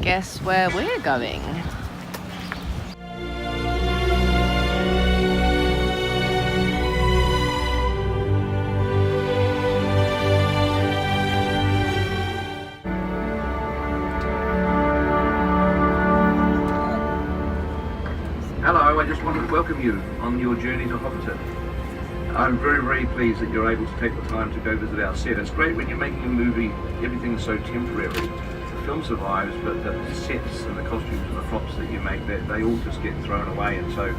guess where we're going? Hello, I just wanted to welcome you on your journey to Hobbiton. I'm very, very pleased that you're able to take the time to go visit our set. It's great when you're making a movie, everything's so temporary. The film survives, but the sets and the costumes and the props that you make, they all just get thrown away. And so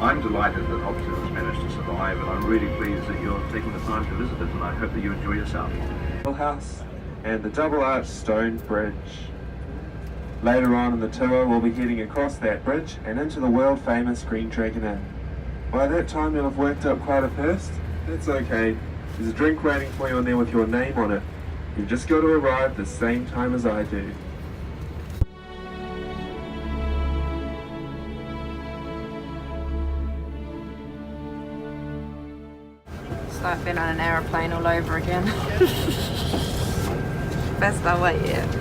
I'm delighted that Hobbiton has managed to survive, and I'm really pleased that you're taking the time to visit it, and I hope that you enjoy yourself. House and the double-arched stone bridge. Later on in the tour, we'll be heading across that bridge and into the world-famous Green Dragon Inn. By that time, you'll have worked up quite a purse. That's okay. There's a drink waiting for you in there with your name on it. You've just got to arrive the same time as I do. It's like being on an aeroplane all over again. Best I wait yet.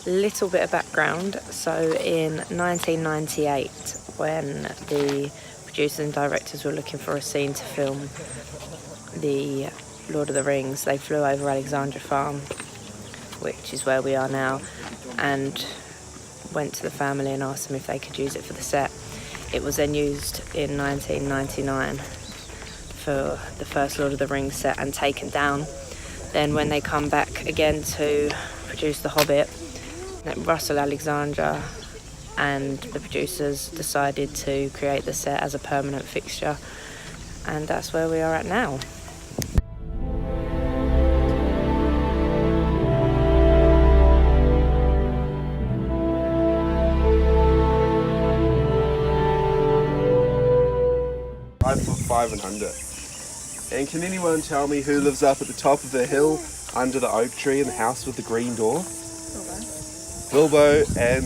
Little bit of background. So in 1998, when the producers and directors were looking for a scene to film the Lord of the Rings, they flew over Alexandra Farm, which is where we are now, and went to the family and asked them if they could use it for the set. It was then used in 1999 for the first Lord of the Rings set and taken down. Then when they come back again to produce The Hobbit, Russell Alexandra and the producers decided to create the set as a permanent fixture, and that's where we are at now. I'm 5 and under. And can anyone tell me who lives up at the top of the hill under the oak tree in the house with the green door? Bilbo and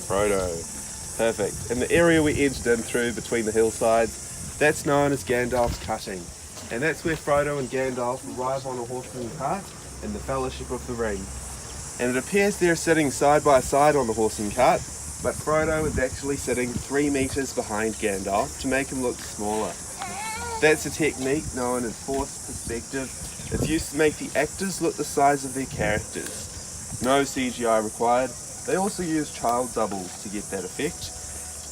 Frodo. Perfect. And the area we entered in through between the hillsides, that's known as Gandalf's Cutting. And that's where Frodo and Gandalf arrive on a horseman cart in the Fellowship of the Ring. And it appears they're sitting side by side on the horseman cart, but Frodo is actually sitting 3 meters behind Gandalf to make him look smaller. That's a technique known as forced perspective. It's used to make the actors look the size of their characters. No CGI required. They also use child doubles to get that effect.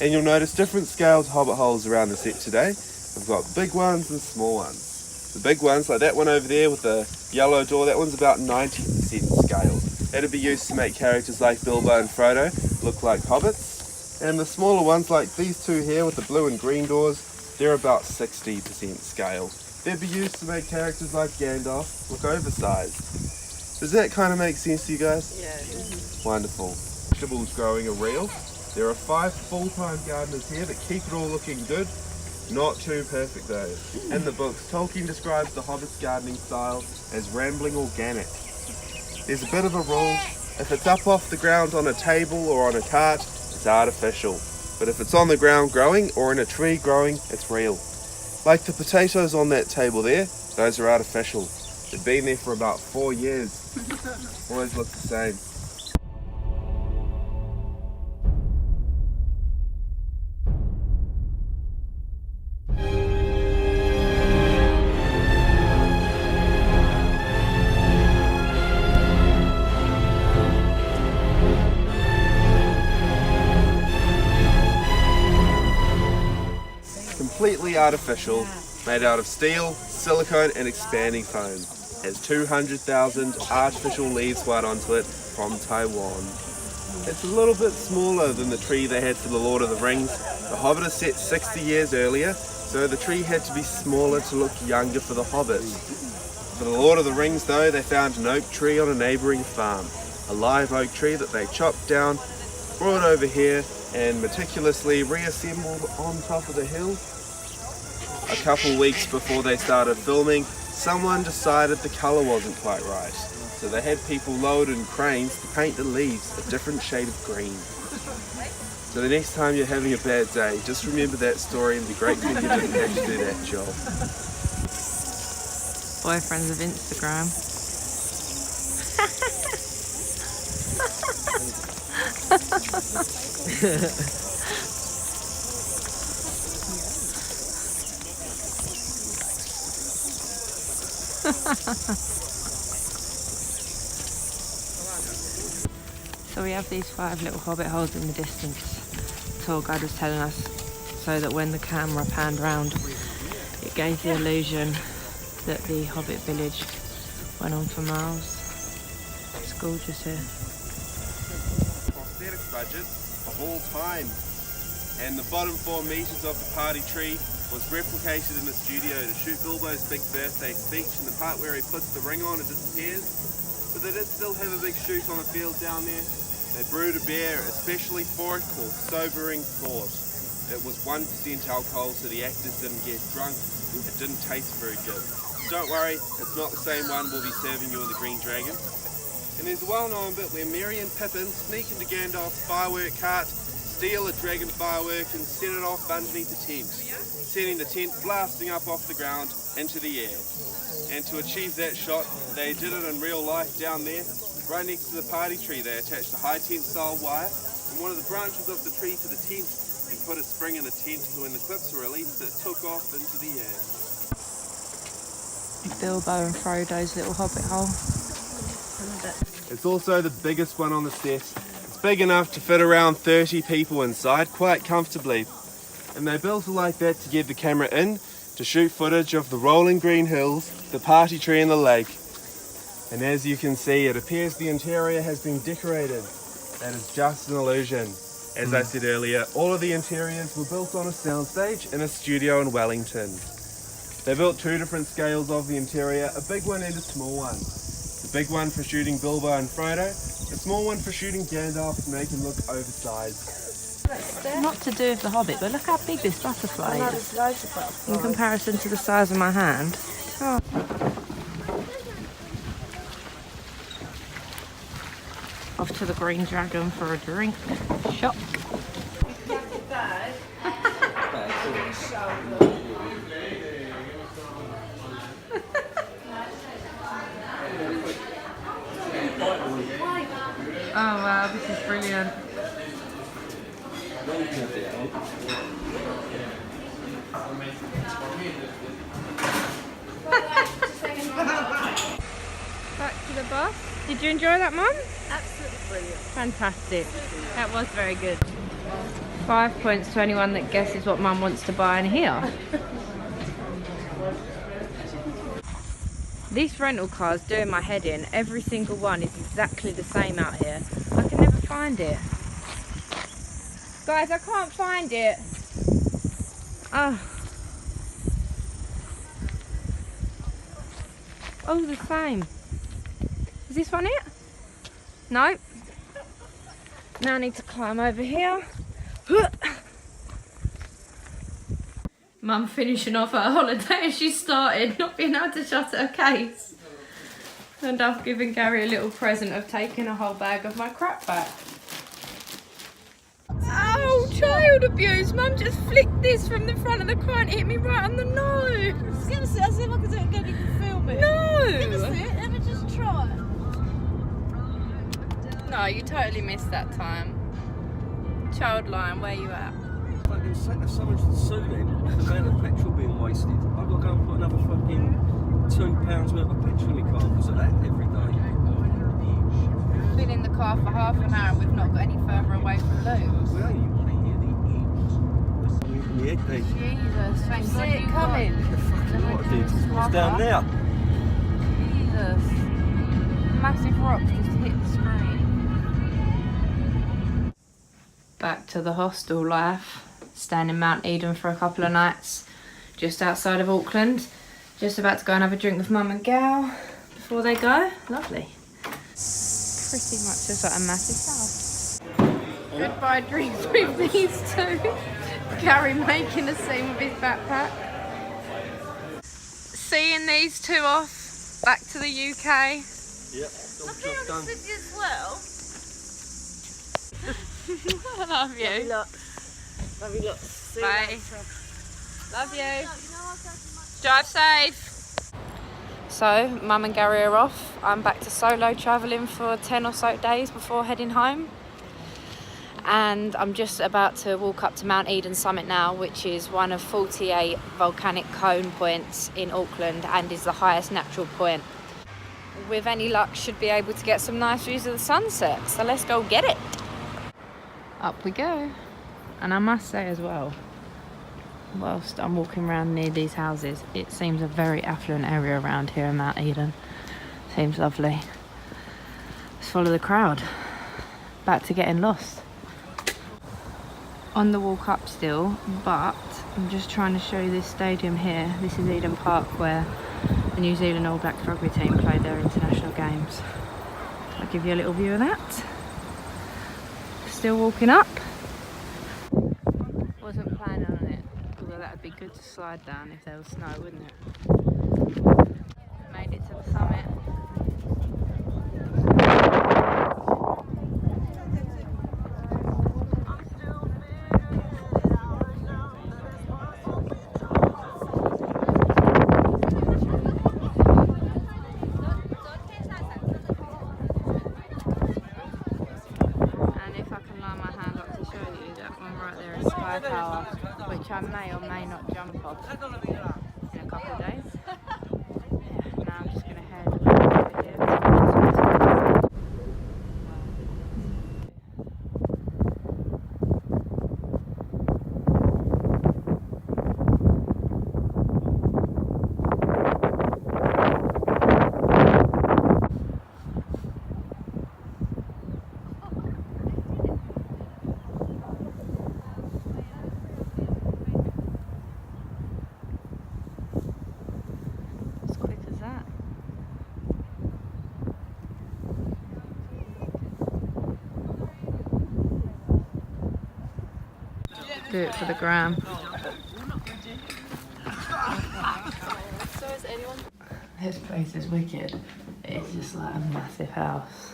And you'll notice different scaled hobbit holes around the set today. We've got big ones and small ones. The big ones, like that one over there with the yellow door, that one's about 90% scale. That'd be used to make characters like Bilbo and Frodo look like hobbits. And the smaller ones, like these two here with the blue and green doors, they're about 60% scale. They'd be used to make characters like Gandalf look oversized. Does that kind of make sense to you guys? Yeah. Wonderful. Vegetables growing are real. There are 5 full-time gardeners here that keep it all looking good. Not too perfect though. In the books, Tolkien describes the Hobbit's gardening style as rambling organic. There's a bit of a rule. If it's up off the ground on a table or on a cart, it's artificial. But if it's on the ground growing or in a tree growing, it's real. Like the potatoes on that table there, those are artificial. They've been there for about 4 years. Always look the same. Completely artificial, made out of steel, silicone and expanding foam. Has 200,000 artificial leaves right onto it from Taiwan. It's a little bit smaller than the tree they had for the Lord of the Rings. The Hobbit is set 60 years earlier, so the tree had to be smaller to look younger for the Hobbits. For the Lord of the Rings though, they found an oak tree on a neighbouring farm. A live oak tree that they chopped down, brought over here and meticulously reassembled on top of the hill. a couple weeks before they started filming, someone decided the colour wasn't quite right. So they had people lowered in cranes to paint the leaves a different shade of green. So the next time you're having a bad day, just remember that story and be grateful you didn't have to do that job. Boyfriends of Instagram. So we have these 5 little hobbit holes in the distance. The tour guide was telling us so that when the camera panned round, it gave the illusion that the hobbit village went on for miles. It's gorgeous here. Prosthetic budget of all time. And the bottom 4 metres of the party tree was replicated in the studio to shoot Bilbo's big birthday speech, and the part where he puts the ring on, it disappears. But they did still have a big shoot on a field down there. They brewed a beer especially for it called Sobering Thought. It was 1% alcohol, so the actors didn't get drunk. It didn't taste very good. Don't worry, it's not the same one we'll be serving you in the Green Dragon. And there's a well-known bit where Merry and Pippin sneak into Gandalf's firework cart, steal a dragon firework and set it off underneath the tent, sending the tent blasting up off the ground into the air. And to achieve that shot, they did it in real life down there. Right next to the party tree, they attached a high tensile wire from one of the branches of the tree to the tent and put a spring in the tent, so when the clips were released, it took off into the air. Bilbo and Frodo's little hobbit hole. It's also the biggest one on the set. It's big enough to fit around 30 people inside quite comfortably. And they built it like that to get the camera in to shoot footage of the rolling green hills, the party tree and the lake. And as you can see, it appears the interior has been decorated. That is just an illusion. As I said earlier, all of the interiors were built on a soundstage in a studio in Wellington. They built 2 different scales of the interior, a big one and a small one. The big one for shooting Bilbo and Frodo, a small one for shooting Gandalf to make him look oversized. Not to do with the Hobbit, but look how big this butterfly is in comparison to the size of my hand. Oh. Off to the Green Dragon for a drink. Shop. Oh wow, this is brilliant. Back to the bus. Did you enjoy that, Mum? Absolutely brilliant. Fantastic. That was very good. 5 points to anyone that guesses what Mum wants to buy in here. These rental cars doing my head in. Every single one is exactly the same out here. I can never find it. Guys, I can't find it. Oh. Oh, the same. Is this one it? Nope. Now I need to climb over here. Mum finishing off her holiday as she started, not being able to shut her case. And I've given Gary a little present of taking a whole bag of my crap back. Oh, child abuse! Mum just flicked this from the front of the car and hit me right on the nose. Give us it. I see if I can do it again. You can film it. No! Give us it. Let me just try. No, you totally missed that time. Child Lion, where you at? Fucking someone's suing the amount of petrol being wasted. I've got to go and put another fucking £2 worth of petrol in the car because of that every day. Been in the car for half an hour and we've not got any further away from Luke's. Where are you? In the egg piece. Jesus, thank God you coming. Fucking what I did. It's down there. Jesus. Massive rocks just hit the screen. Back to the hostel life. Staying in Mount Eden for a couple of nights. Just outside of Auckland. Just about to go and have a drink with Mum and Gal before they go. Lovely. Pretty much just like a massive house. Goodbye drinks with these two. Gary making a scene with his backpack. seeing these two off back to the UK. Yep, job done. as well. I love you. Love you lots. Bye. Love you. Drive safe. So, Mum and Gary are off. I'm back to solo travelling for 10 or so days before heading home. And I'm just about to walk up to Mount Eden Summit now, which is one of 48 volcanic cone points in Auckland and is the highest natural point. With any luck, should be able to get some nice views of the sunset. So let's go get it. Up we go. And I must say as well, whilst I'm walking around near these houses, it seems a very affluent area around here in Mount Eden. Seems lovely. Let's follow the crowd. Back to getting lost. On the walk up still, but I'm just trying to show you this stadium here. This is Eden Park, where the New Zealand All Blacks rugby team played their international games. I'll give you a little view of that. Still walking up. Wasn't planning on it, although that would be good to slide down if there was snow, wouldn't it? Made it to the summit. Tower, which I may or may not jump off in a couple of days. Yeah, now I'm just going to head over here. Do it for the gram. This place is wicked. It's just like a massive house.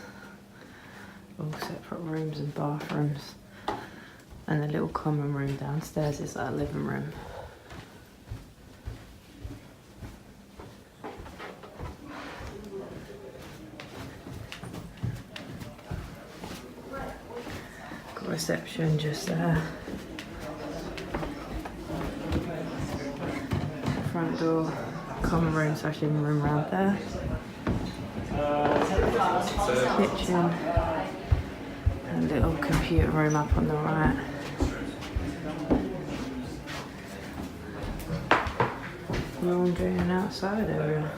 All separate rooms and bathrooms. And the little common room downstairs is like a living room. Got reception just there. Front door, common room / living room round there. Kitchen and little computer room up on the right. Laundry and outside area.